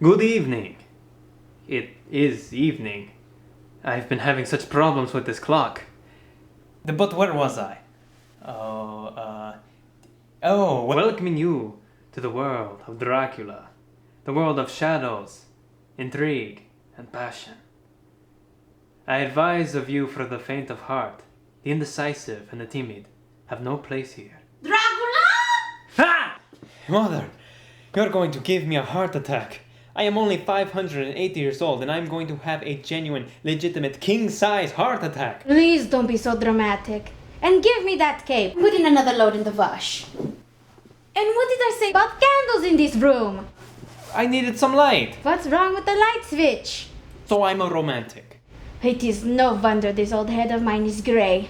Good evening. It is evening. I've been having such problems with this clock. But where was I? Welcoming you to the world of Dracula. The world of shadows, intrigue, and passion. I advise of you for the faint of heart, the indecisive and the timid have no place here. Dracula! Ha! Mother, you're going to give me a heart attack. I am only 580 years old and I'm going to have a genuine, legitimate, king-size heart attack. Please don't be so dramatic. And give me that cape. Put in another load in the wash. And what did I say about candles in this room? I needed some light. What's wrong with the light switch? So I'm a romantic. It is no wonder this old head of mine is grey.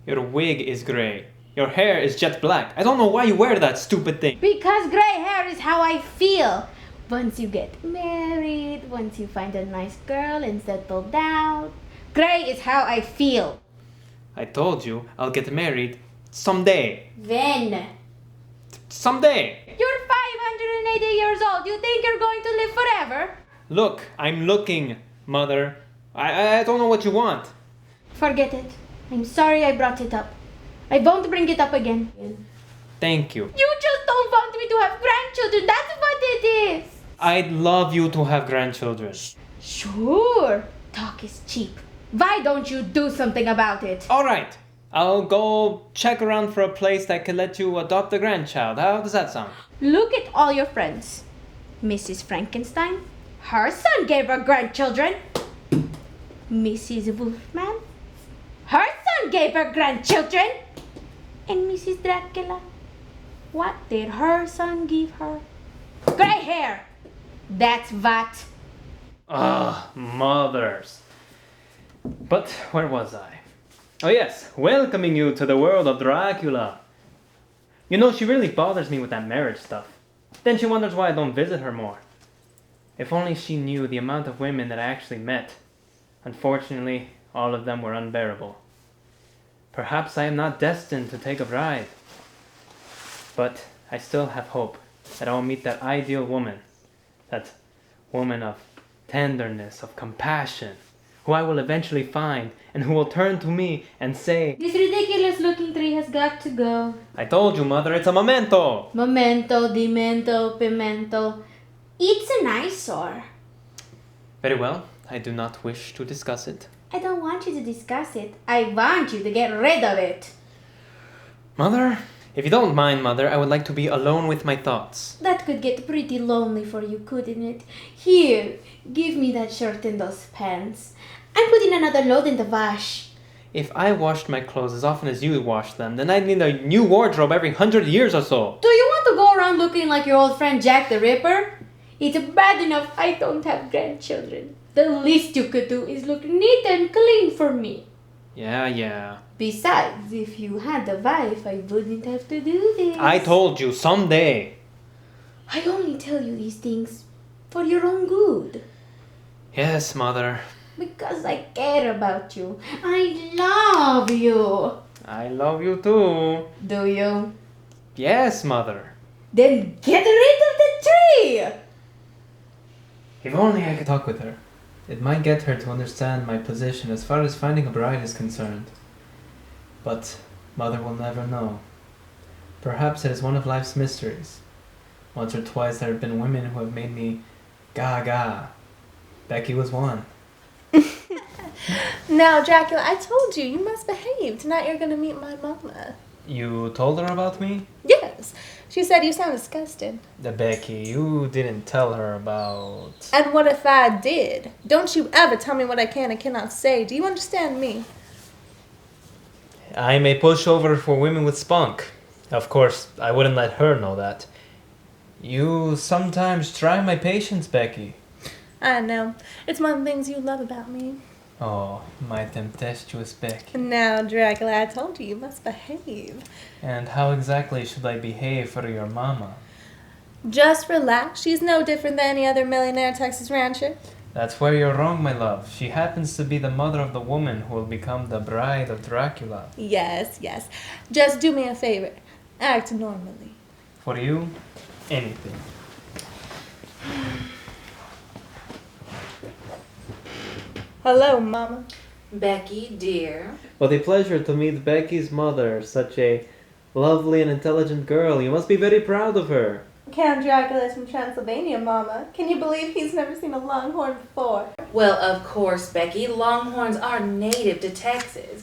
Your wig is grey. Your hair is jet black. I don't know why you wear that stupid thing. Because grey hair is how I feel. Once you get married, once you find a nice girl and settle down, grey is how I feel. I told you I'll get married someday. When? Someday. You're 580 years old. You think you're going to live forever? Look, I'm looking, Mother. I don't know what you want. Forget it. I'm sorry I brought it up. I won't bring it up again. Thank you. You just don't want me to have grandchildren. That's what it is. I'd love you to have grandchildren. Sure. Talk is cheap. Why don't you do something about it? All right. I'll go check around for a place that could let you adopt a grandchild. How does that sound? Look at all your friends. Mrs. Frankenstein, her son gave her grandchildren. Mrs. Wolfman, her son gave her grandchildren. And Mrs. Dracula, what did her son give her? Gray hair. That's what. Mothers. But where was I? Oh yes, welcoming you to the world of Dracula. You know, she really bothers me with that marriage stuff. Then she wonders why I don't visit her more. If only she knew the amount of women that I actually met. Unfortunately, all of them were unbearable. Perhaps I am not destined to take a bride. But I still have hope that I will meet that ideal woman. That woman of tenderness, of compassion, who I will eventually find and who will turn to me and say, This ridiculous looking tree has got to go. I told you, Mother, it's a memento. Memento, demento, pimento. It's an eyesore. Very well, I do not wish to discuss it. I don't want you to discuss it. I want you to get rid of it. Mother, if you don't mind, Mother, I would like to be alone with my thoughts. That could get pretty lonely for you, couldn't it? Here, give me that shirt and those pants. I'm putting another load in the wash. If I washed my clothes as often as you wash them, then I'd need a new wardrobe every 100 years or so. Do you want to go around looking like your old friend Jack the Ripper? It's bad enough I don't have grandchildren. The least you could do is look neat and clean for me. Yeah. Besides, if you had a wife, I wouldn't have to do this. I told you, someday. I only tell you these things for your own good. Yes, Mother. Because I care about you. I love you. I love you too. Do you? Yes, Mother. Then get rid of the tree! If only I could talk with her. It might get her to understand my position as far as finding a bride is concerned. But Mother will never know. Perhaps it is one of life's mysteries. Once or twice there have been women who have made me gaga. Becky was one. Now, Dracula, I told you, you must behave. Tonight you're going to meet my mama. You told her about me? Yes. She said you sound disgusted. Becky, you didn't tell her about... And what if I did? Don't you ever tell me what I can and cannot say. Do you understand me? I'm a pushover for women with spunk. Of course, I wouldn't let her know that. You sometimes try my patience, Becky. I know. It's one of the things you love about me. Oh, my tempestuous Becky. Now, Dracula, I told you, you must behave. And how exactly should I behave for your mama? Just relax. She's no different than any other millionaire Texas rancher. That's where you're wrong, my love. She happens to be the mother of the woman who will become the bride of Dracula. Yes. Just do me a favor. Act normally. For you, anything. Hello, Mama. Becky, dear. What a pleasure to meet Becky's mother. Such a lovely and intelligent girl. You must be very proud of her. Count Dracula is from Transylvania, Mama. Can you believe he's never seen a longhorn before? Well, of course, Becky. Longhorns are native to Texas.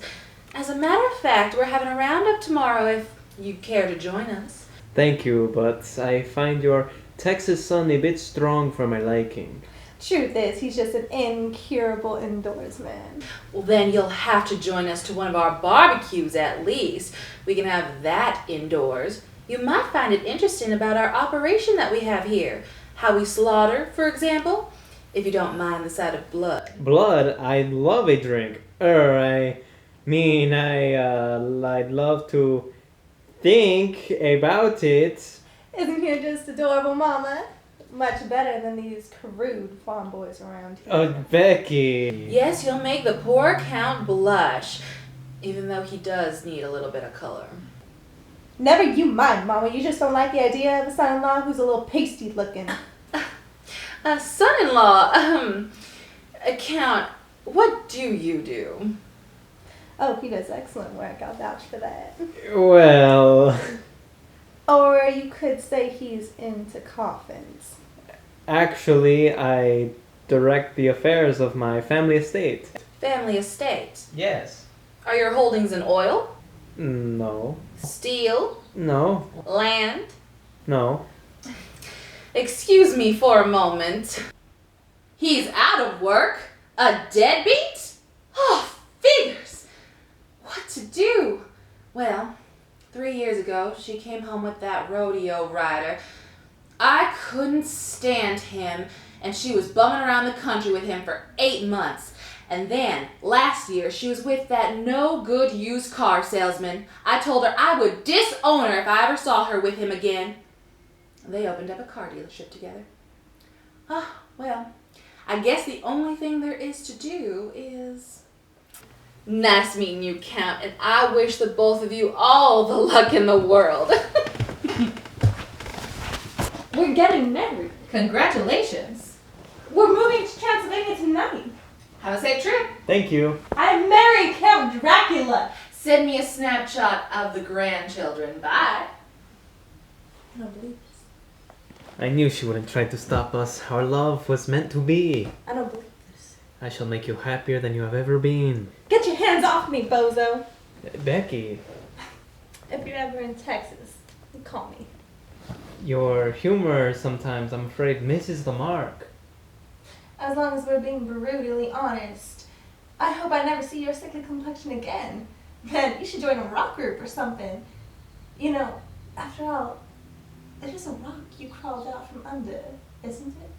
As a matter of fact, we're having a roundup tomorrow if you care to join us. Thank you, but I find your Texas son a bit strong for my liking. Truth is, he's just an incurable indoors man. Well, then you'll have to join us to one of our barbecues at least. We can have that indoors. You might find it interesting about our operation that we have here. How we slaughter, for example, if you don't mind the sight of blood. Blood? I'd love a drink. I'd love to think about it. Isn't he just adorable, Mama? Much better than these crude farm boys around here. Oh, Becky. Yes, you'll make the poor Count blush, even though he does need a little bit of color. Never you mind, Mama. You just don't like the idea of a son-in-law who's a little pasty looking. Son-in-law, Count, what do you do? Oh, he does excellent work. I'll vouch for that. Well, Or you could say he's into coffins. actually, I direct the affairs of my family estate. Family estate. Yes. Are your holdings in oil, No. steel, No. land? No. Excuse me for a moment. He's out of work? A deadbeat? Oh, figures! What to do? Well, 3 years ago, she came home with that rodeo rider. I couldn't stand him, and she was bumming around the country with him for 8 months. And then, last year, she was with that no-good used car salesman. I told her I would disown her if I ever saw her with him again. They opened up a car dealership together. Well, I guess the only thing there is to do is... Nice meeting you, Count, and I wish the both of you all the luck in the world. We're getting married. Congratulations. We're moving to Transylvania tonight. Have a safe trip. Thank you. I'm marrying Count Dracula. Send me a snapshot of the grandchildren. Bye. I don't believe this. I knew she wouldn't try to stop us. Our love was meant to be. I don't believe this. I shall make you happier than you have ever been. Get your hands off me, bozo. Becky, If you're ever in Texas, call me. your humor sometimes, I'm afraid, misses the mark. As long as we're being brutally honest. I hope I never see your sickly complexion again. Man, you should join a rock group or something. You know, after all, it is a rock you crawled out from under, isn't it?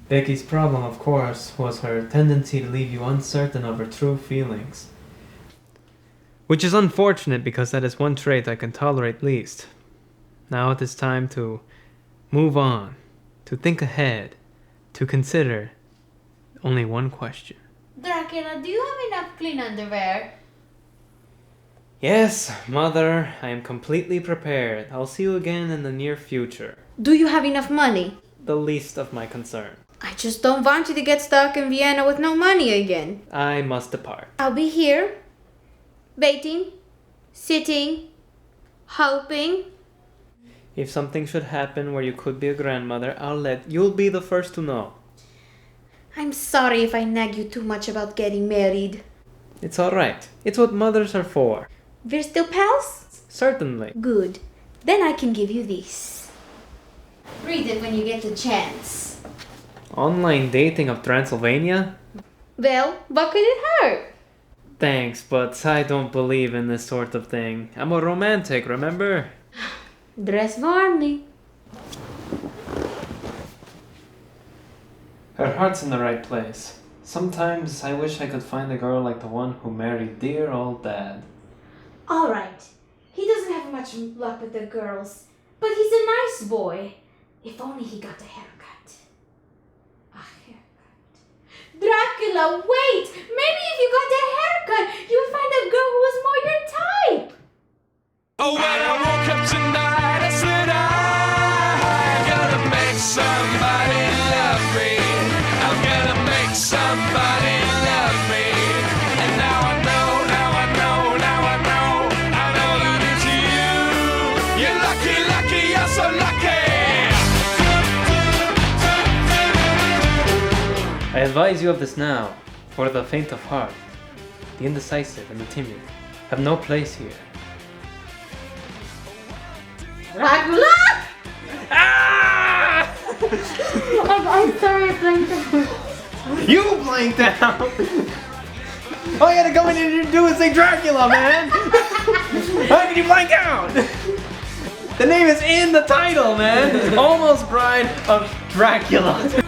Becky's problem, of course, was her tendency to leave you uncertain of her true feelings. Which is unfortunate because that is one trait I can tolerate least. Now it is time to move on, to think ahead, to consider only one question. Dracula, do you have enough clean underwear? Yes, Mother, I am completely prepared. I'll see you again in the near future. Do you have enough money? The least of my concern. I just don't want you to get stuck in Vienna with no money again. I must depart. I'll be here, waiting, sitting, hoping. If something should happen where you could be a grandmother, you'll be the first to know. I'm sorry if I nag you too much about getting married. It's alright. It's what mothers are for. We're still pals? Certainly. Good. Then I can give you this. Read it when you get the chance. Online dating of Transylvania? Well, what could it hurt? Thanks, but I don't believe in this sort of thing. I'm a romantic, remember? Dress warmly. Her heart's in the right place. Sometimes I wish I could find a girl like the one who married dear old Dad. Alright. He doesn't have much luck with the girls, but he's a nice boy. If only he got a haircut. A haircut. Dracula, wait! Maybe if you got a haircut, you would find a girl who was more your type. Oh, when I woke up tonight, I said I gotta make somebody love I advise you of this now, for the faint of heart, the indecisive and the timid have no place here. Dracula? Ah! I'm sorry, I blanked out. You blanked out! All you gotta go in and do is say Dracula, man! How can you blank out? The name is in the title, man! Almost Bride of Dracula.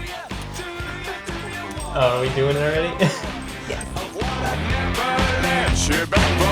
Oh, are we doing it already? She back